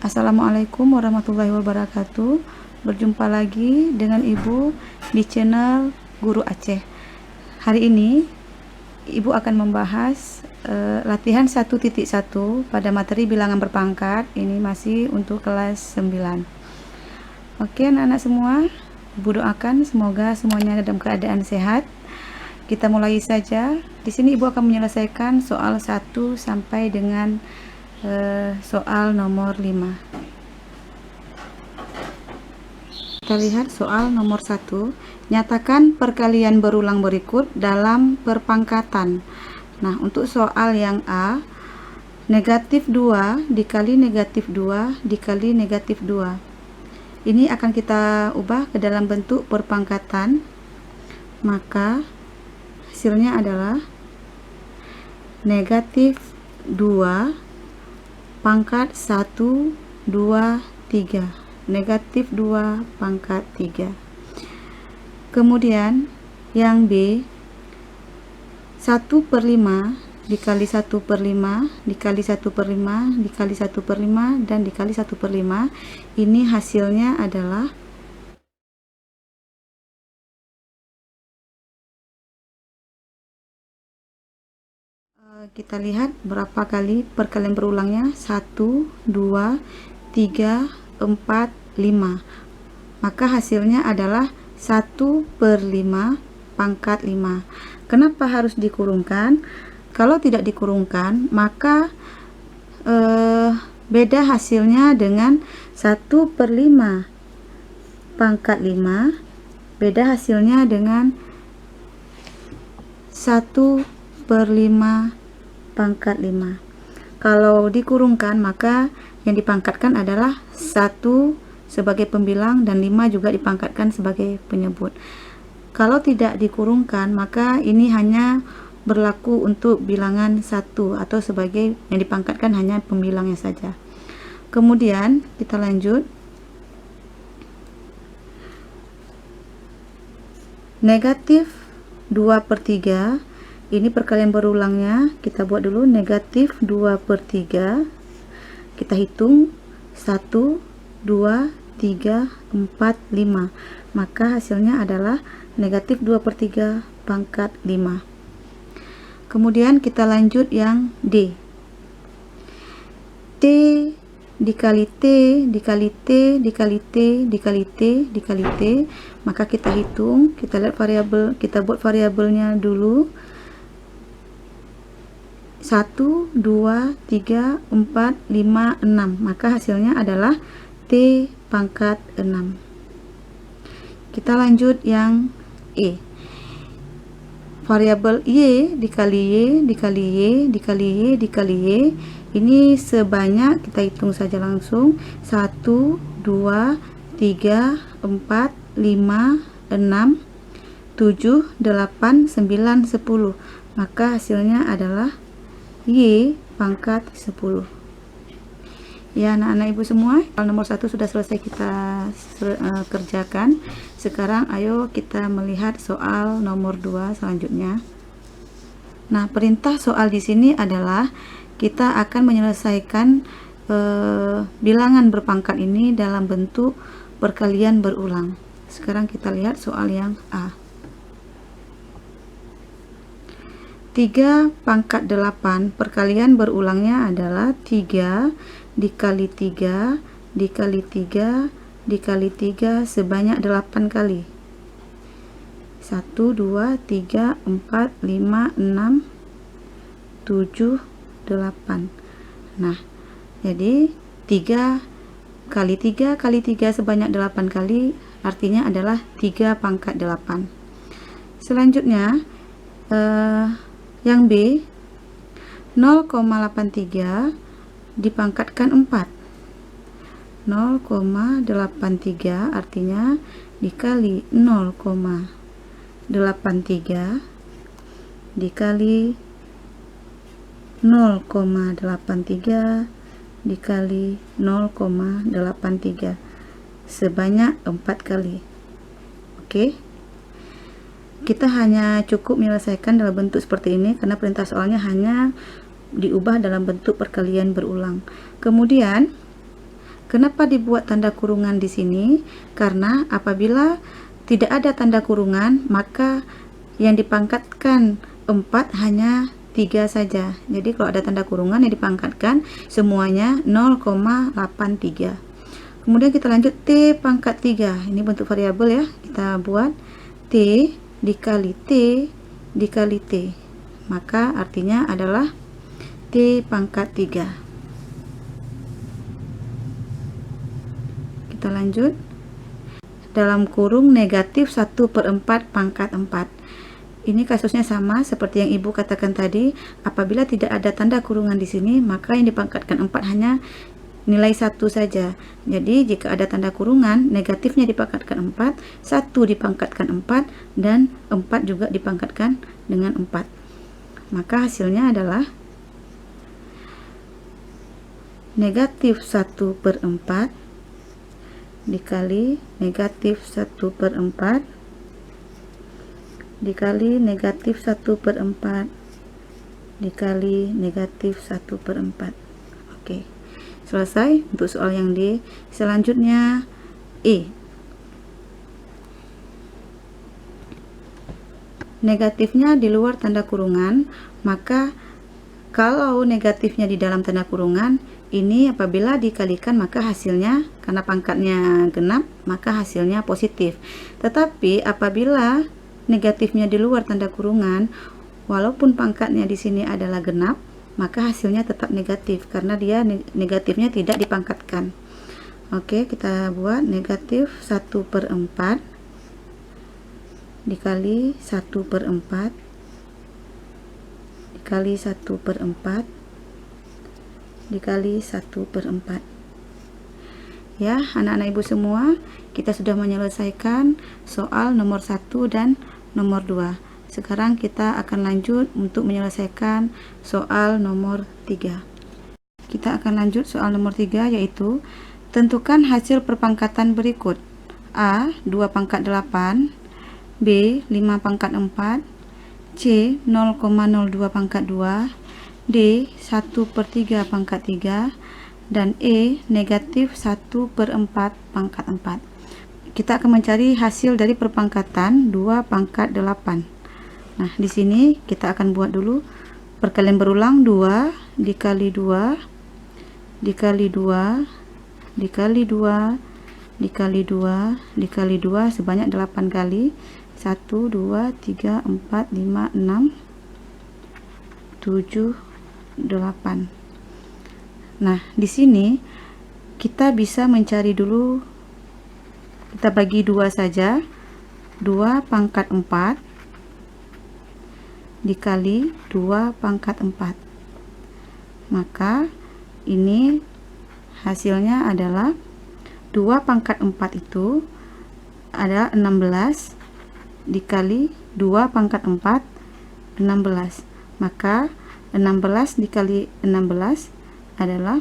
Assalamualaikum warahmatullahi wabarakatuh. Berjumpa lagi dengan Ibu di channel Guru Aceh. Hari ini Ibu akan membahas latihan 1.1 pada materi bilangan berpangkat. Ini masih untuk kelas 9. Oke anak-anak semua, Ibu doakan semoga semuanya dalam keadaan sehat. Kita mulai saja. Di sini Ibu akan menyelesaikan soal 1 sampai dengan soal nomor 5. Kita lihat soal nomor 1. Nyatakan perkalian berulang berikut dalam perpangkatan. Nah, untuk soal yang A, negatif 2 dikali negatif 2 dikali negatif 2. Ini akan kita ubah ke dalam bentuk perpangkatan. Maka hasilnya adalah negatif 2 pangkat 1, 2, 3. Negatif 2 pangkat 3. Kemudian yang B, 1/5 dikali 1/5 dikali 1/5 dikali 1/5 dan dikali 1/5. Ini hasilnya adalah kita lihat berapa kali perkalian berulangnya. 1, 2, 3, 4, 5. Maka hasilnya adalah 1/5 pangkat 5. Kenapa harus dikurungkan? Kalau tidak dikurungkan maka beda hasilnya dengan 1/5 pangkat 5. Beda hasilnya dengan 1/5 pangkat 5. Kalau dikurungkan maka yang dipangkatkan adalah 1 sebagai pembilang dan 5 juga dipangkatkan sebagai penyebut. Kalau tidak dikurungkan maka ini hanya berlaku untuk bilangan 1 atau sebagai yang dipangkatkan hanya pembilangnya saja. Kemudian kita lanjut. Negatif 2/3. Ini perkalian berulangnya, kita buat dulu. Negatif 2/3. Kita hitung 1, 2, 3, 4, 5. Maka hasilnya adalah negatif 2/3 pangkat 5. Kemudian kita lanjut yang D. T dikali T dikali T dikali T dikali T dikali T. Maka kita hitung, kita lihat variabel, kita buat variabelnya dulu. 1, 2, 3, 4, 5, 6. Maka hasilnya adalah T pangkat 6. Kita lanjut yang E. Variabel Y dikali Y dikali Y dikali Y dikali Y. Ini sebanyak, kita hitung saja langsung. 1, 2, 3, 4, 5, 6, 7, 8, 9, 10. Maka hasilnya adalah Y pangkat 10. Ya anak-anak ibu semua, nomor 1 sudah selesai kita kerjakan. Sekarang ayo kita melihat soal nomor 2 selanjutnya. Nah, perintah soal di sini adalah kita akan menyelesaikan bilangan berpangkat ini dalam bentuk perkalian berulang. Sekarang kita lihat soal yang A. 3 pangkat 8, perkalian berulangnya adalah 3 dikali 3 dikali 3 dikali 3 sebanyak 8 kali. 1, 2, 3, 4, 5, 6, 7, 8. Nah, jadi 3 kali 3 kali 3 sebanyak 8 kali, artinya adalah 3 pangkat 8. Selanjutnya yang B, 0,83 dipangkatkan 4. 0,83 artinya dikali 0,83 dikali 0,83 dikali 0,83 sebanyak 4 kali. Oke. Kita hanya cukup menyelesaikan dalam bentuk seperti ini karena perintah soalnya hanya diubah dalam bentuk perkalian berulang. Kemudian Kenapa dibuat tanda kurungan di sini? Karena apabila tidak ada tanda kurungan, maka yang dipangkatkan 4 hanya 3 saja. Jadi kalau ada tanda kurungan yang dipangkatkan semuanya 0,83. Kemudian kita lanjut T pangkat 3. Ini bentuk variabel ya. Kita buat T dikali T dikali T. Maka artinya adalah T pangkat 3. Kita lanjut. Dalam kurung negatif 1/4 pangkat 4. Ini kasusnya sama seperti yang Ibu katakan tadi. Apabila tidak ada tanda kurungan di sini, maka yang dipangkatkan 4 hanya nilai 1 saja. Jadi jika ada tanda kurungan, negatifnya dipangkatkan 4, 1 dipangkatkan 4, dan 4 juga dipangkatkan dengan 4. Maka hasilnya adalah negatif 1/4 dikali negatif 1/4 dikali negatif 1/4 dikali negatif 1/4. Oke, selesai untuk soal yang D. Selanjutnya E. Negatifnya di luar tanda kurungan, maka kalau negatifnya di dalam tanda kurungan, ini apabila dikalikan maka hasilnya, karena pangkatnya genap, maka hasilnya positif. Tetapi apabila negatifnya di luar tanda kurungan, walaupun pangkatnya di sini adalah genap, maka hasilnya tetap negatif karena dia negatifnya tidak dipangkatkan. Oke, kita buat negatif 1/4 dikali 1/4 dikali 1/4 dikali 1/4. Ya, anak-anak Ibu semua, kita sudah menyelesaikan soal nomor 1 dan nomor 2. Sekarang kita akan lanjut untuk menyelesaikan soal nomor 3. Kita akan lanjut soal nomor 3, yaitu tentukan hasil perpangkatan berikut. A 2 pangkat 8, B 5 pangkat 4, C 0,02 pangkat 2, D 1/3 pangkat 3, dan E negatif 1/4 pangkat 4. Kita akan mencari hasil dari perpangkatan 2 pangkat 8. Nah, di sini kita akan buat dulu perkalian berulang 2 dikali 2 dikali 2 dikali 2 dikali 2 dikali 2 sebanyak 8 kali. 1 2 3 4 5 6 7 8. Nah, di sini kita bisa mencari dulu, kita bagi 2 saja. 2 pangkat 4 dikali 2 pangkat 4. Maka ini hasilnya adalah 2 pangkat 4 itu ada 16 dikali 2 pangkat 4, 16. Maka 16 dikali 16 adalah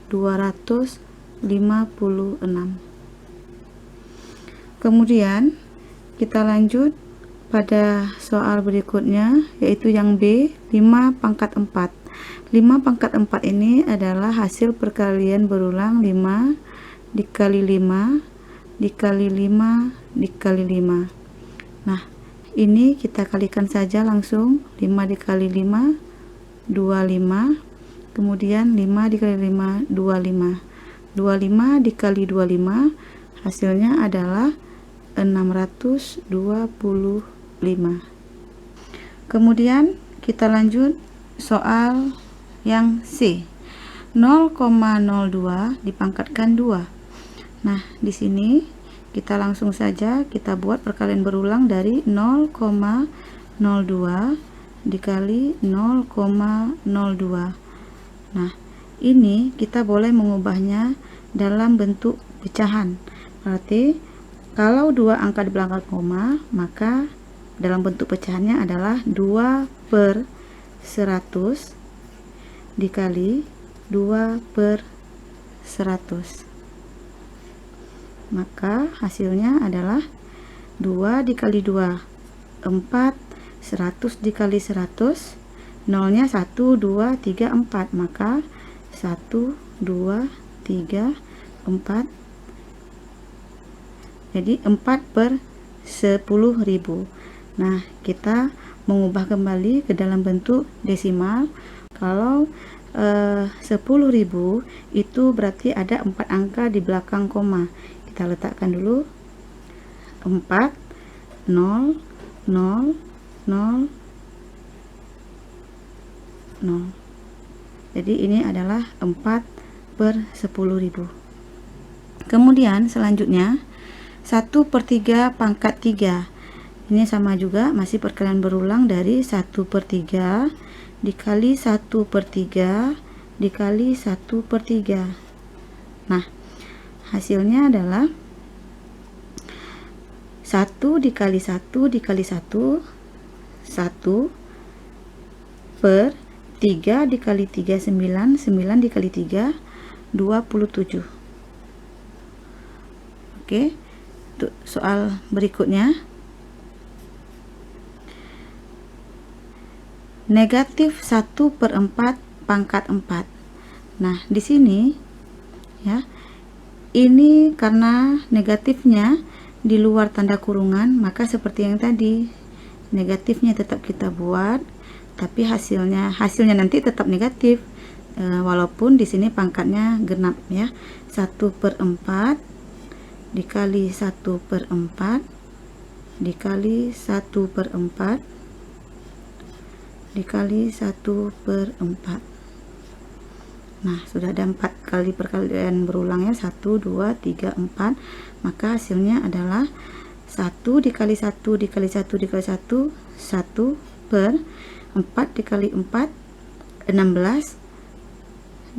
256. Kemudian kita lanjut pada soal berikutnya, yaitu yang B 5 pangkat 4. 5 pangkat 4 ini adalah hasil perkalian berulang 5 dikali 5 dikali 5 dikali 5. Nah, ini kita kalikan saja langsung. 5 dikali 5 25, kemudian 5 dikali 5 25. 25 dikali 25 hasilnya adalah 625. Kemudian kita lanjut soal yang C. 0,02 dipangkatkan 2. Nah, di sini kita langsung saja kita buat perkalian berulang dari 0,02 dikali 0,02. Nah, ini kita boleh mengubahnya dalam bentuk pecahan. Berarti kalau dua angka di belakang koma, maka dalam bentuk pecahannya adalah 2/100 dikali 2/100. Maka hasilnya adalah 2 dikali 2 4, 100 dikali 100, nolnya 1 2 3 4, maka 1 2 3 4. Jadi 4 per 10.000. Nah, kita mengubah kembali ke dalam bentuk desimal. Kalau 10.000 itu berarti ada 4 angka di belakang koma. Kita letakkan dulu 4, 0, 0, 0, 0. Jadi ini adalah 4 per 10.000. Kemudian selanjutnya 1/3 pangkat 3. Ini sama juga, masih perkalian berulang dari 1/3 dikali 1/3 dikali 1/3. Nah, hasilnya adalah 1 dikali 1 dikali 1, 1 per 3 dikali 3, 9, 9 dikali 3, 27. Oke, untuk soal berikutnya. Negatif 1/4 pangkat 4. Nah, di sini ya, ini karena negatifnya di luar tanda kurungan, maka seperti yang tadi, negatifnya tetap kita buat, tapi hasilnya nanti tetap negatif, walaupun di sini pangkatnya genap ya. 1/4 dikali 1/4 dikali 1/4 dikali 1/4. Nah, sudah ada 4 kali perkalian berulang ya, 1, 2, 3, 4. Maka hasilnya adalah 1 dikali 1 dikali 1 dikali 1, 1 per 4 dikali 4, 16.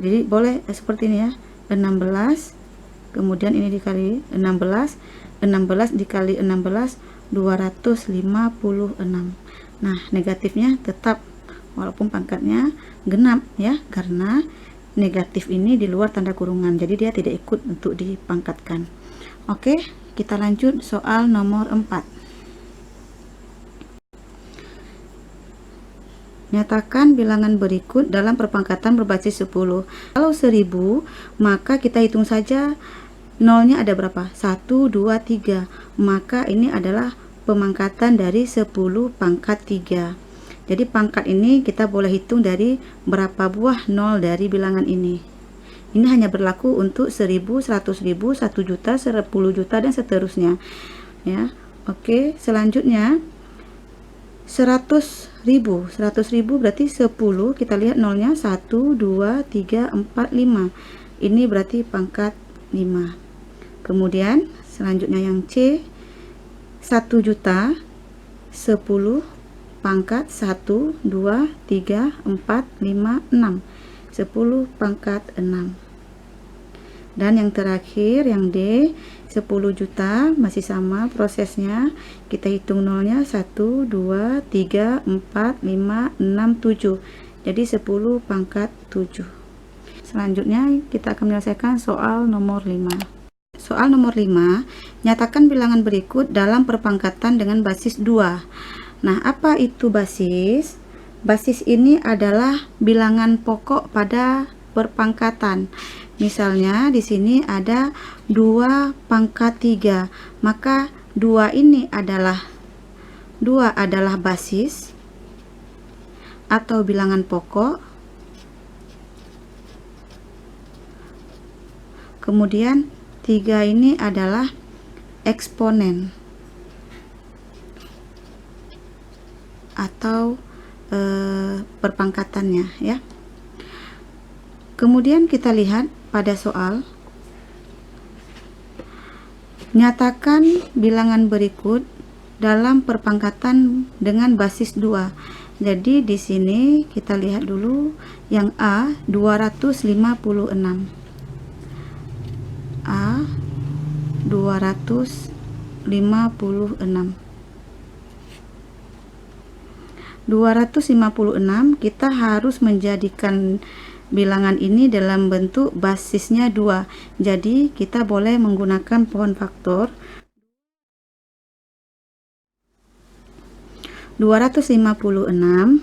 Jadi boleh seperti ini ya, 16, kemudian ini dikali 16, 16 dikali 16, 256. Nah, negatifnya tetap walaupun pangkatnya genap ya, karena negatif ini di luar tanda kurungan, jadi dia tidak ikut untuk dipangkatkan. Oke, kita lanjut soal nomor 4. Nyatakan bilangan berikut dalam perpangkatan berbasis 10. Kalau 1000, maka kita hitung saja nolnya ada berapa? 1, 2, 3. Maka ini adalah pemangkatan dari 10 pangkat 3. Jadi pangkat ini kita boleh hitung dari berapa buah nol dari bilangan ini. Ini hanya berlaku untuk 1000, 100.000, 1 juta, 10 juta dan seterusnya. Ya. Oke, selanjutnya 100.000. 100.000 berarti 10. Kita lihat nolnya 1, 2, 3, 4, 5. Ini berarti pangkat 5. Kemudian selanjutnya yang C, 1 juta, 10 pangkat 1, 2, 3, 4, 5, 6. 10 pangkat 6. Dan yang terakhir yang D, 10 juta, masih sama prosesnya. Kita hitung nolnya 1, 2, 3, 4, 5, 6, 7. Jadi 10 pangkat 7. Selanjutnya kita akan menyelesaikan soal nomor 5. Soal nomor 5, nyatakan bilangan berikut dalam perpangkatan dengan basis 2. Nah, apa itu basis? Basis ini adalah bilangan pokok pada perpangkatan. Misalnya di sini ada 2 pangkat 3, maka 2 adalah basis atau bilangan pokok. Kemudian 3 ini adalah eksponen atau perpangkatannya ya. Kemudian kita lihat pada soal, nyatakan bilangan berikut dalam perpangkatan dengan basis 2. Jadi di sini kita lihat dulu yang A, 256. A 256. 256 kita harus menjadikan bilangan ini dalam bentuk basisnya 2. Jadi kita boleh menggunakan pohon faktor. 256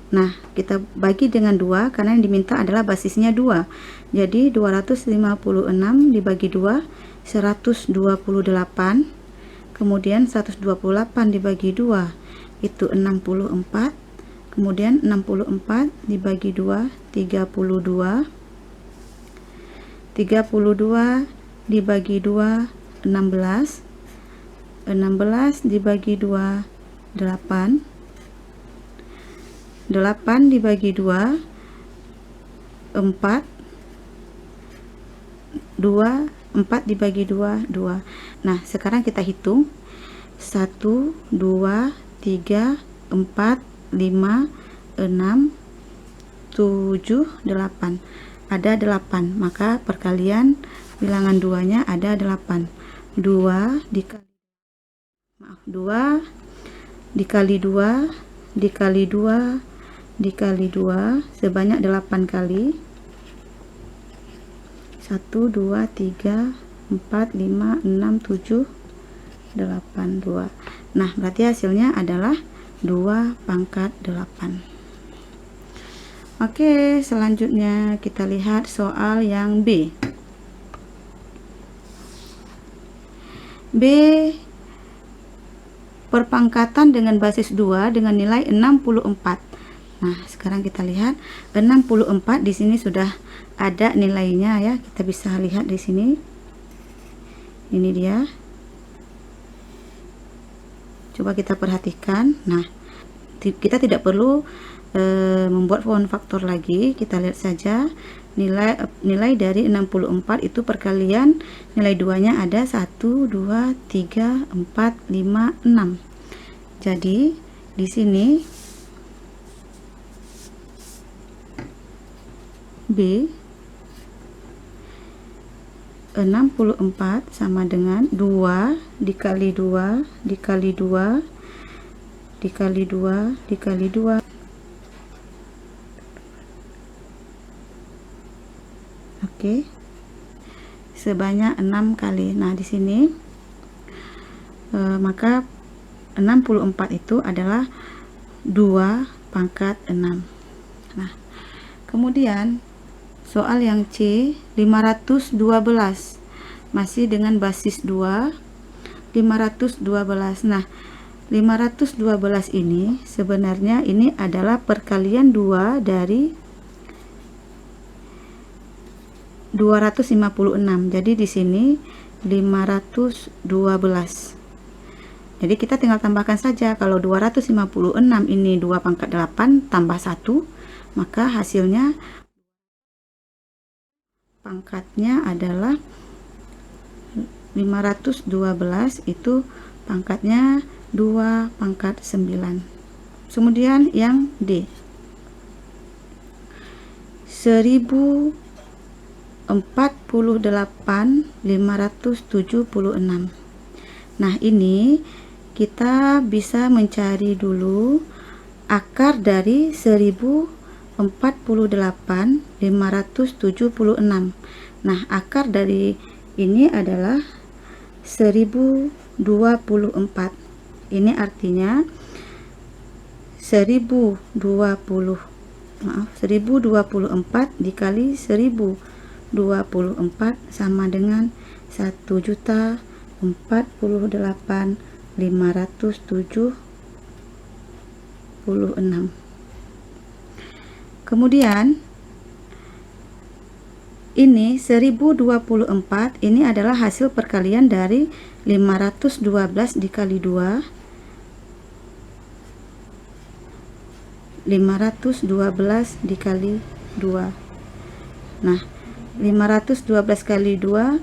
Nah, kita bagi dengan 2 karena yang diminta adalah basisnya 2. Jadi 256 dibagi 2 128. Kemudian 128 dibagi 2 itu 64. Kemudian 64 dibagi 2 32. 32 dibagi 2 16. 16 dibagi 2 8. 8 dibagi 2 4. 4 dibagi 2 2. Nah, sekarang kita hitung 1 2 3 4 5 6 7 8. Ada 8, maka perkalian bilangan 2-nya ada 8. 2 dikali 2 dikali 2 dikali 2 dikali 2 sebanyak 8 kali. 1 2 3 4 5 6 7 8 2. Nah, berarti hasilnya adalah 2 pangkat 8. Oke, selanjutnya kita lihat soal yang B. B, perpangkatan dengan basis 2 dengan nilai 64. Nah, sekarang kita lihat 64 di sini sudah ada nilainya ya. Kita bisa lihat di sini. Ini dia. Coba kita perhatikan. Nah, kita tidak perlu membuat pohon faktor lagi. Kita lihat saja nilai dari 64 itu perkalian nilai 2-nya ada 1 2 3 4 5 6. Jadi di sini B 64 sama dengan 2 dikali 2 dikali 2 dikali 2 dikali 2. Oke. Sebanyak 6 kali. Nah, di sini maka 64 itu adalah 2 pangkat 6. Nah, kemudian soal yang C 512 masih dengan basis 2 512. Nah, 512 ini sebenarnya ini adalah perkalian 2 dari 256. Jadi di sini 512. Jadi kita tinggal tambahkan saja. Kalau 256 ini 2 pangkat 8 tambah 1, maka hasilnya pangkatnya adalah 512 itu pangkatnya 2 pangkat 9. Kemudian yang D 1048.576. Nah, ini kita bisa mencari dulu akar dari 1048.576. Nah, akar dari ini adalah 1024. Ini artinya 1024 dikali 1024 sama dengan 1.048.576. Kemudian ini 1024 ini adalah hasil perkalian dari 512 dikali 2, 512 dikali 2. Nah, 512 kali 2.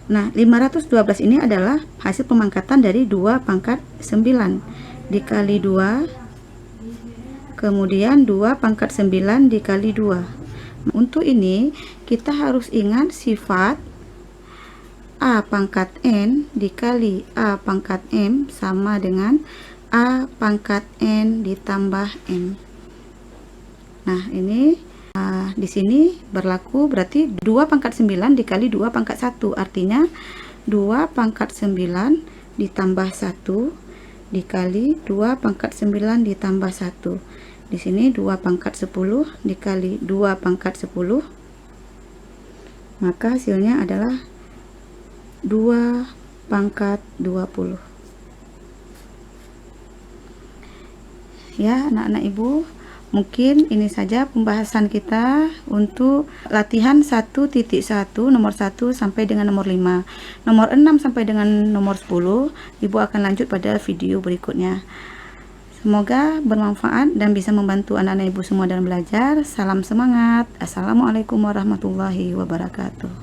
Nah, 512 ini adalah hasil pemangkatan dari 2 pangkat 9 dikali 2. Kemudian 2 pangkat 9 dikali 2. Untuk ini kita harus ingat sifat A pangkat N dikali A pangkat M sama dengan A pangkat N ditambah M. Nah, ini di sini berlaku berarti 2 pangkat 9 dikali 2 pangkat 1. Artinya 2 pangkat 9 ditambah 1 dikali 2 pangkat 9 ditambah 1. Di sini 2 pangkat 10 dikali 2 pangkat 10, maka hasilnya adalah 2 pangkat 20. Ya, anak-anak ibu, mungkin ini saja pembahasan kita untuk latihan 1.1 nomor 1 sampai dengan nomor 5. Nomor 6 sampai dengan nomor 10 ibu akan lanjut pada video berikutnya. Semoga bermanfaat dan bisa membantu anak-anak ibu semua dalam belajar. Salam semangat. Assalamualaikum warahmatullahi wabarakatuh.